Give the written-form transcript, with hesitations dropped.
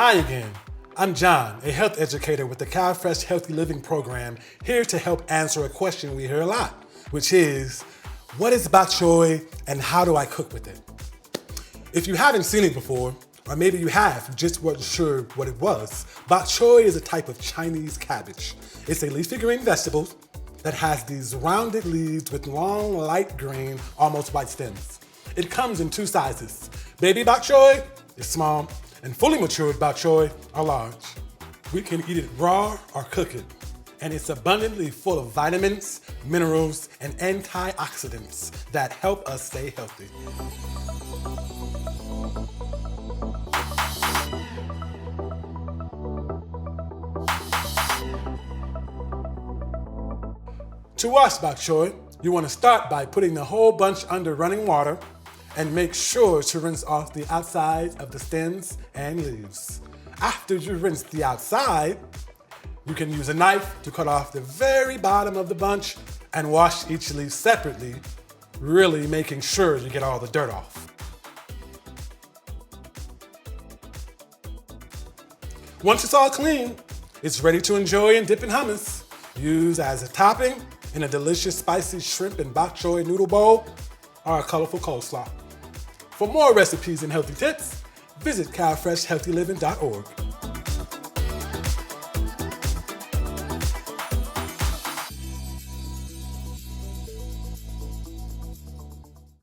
Hi again. I'm John, a health educator with the CalFresh Healthy Living Program, here to help answer a question we hear a lot, which is, what is bok choy and how do I cook with it? If you haven't seen it before, or maybe you have, just weren't sure what it was, bok choy is a type of Chinese cabbage. It's a leafy green vegetable that has these rounded leaves with long, light green, almost white stems. It comes in two sizes. Baby bok choy is small, and fully matured bok choy are large. We can eat it raw or cook it, and it's abundantly full of vitamins, minerals, and antioxidants that help us stay healthy. To wash bok choy, you want to start by putting the whole bunch under running water and make sure to rinse off the outside of the stems and leaves. After you rinse the outside, you can use a knife to cut off the very bottom of the bunch and wash each leaf separately, really making sure you get all the dirt off. Once it's all clean, it's ready to enjoy and dip in hummus. Use as a topping in a delicious spicy shrimp and bok choy noodle bowl or a colorful coleslaw. For more recipes and healthy tips, visit CalFreshHealthyLiving.org.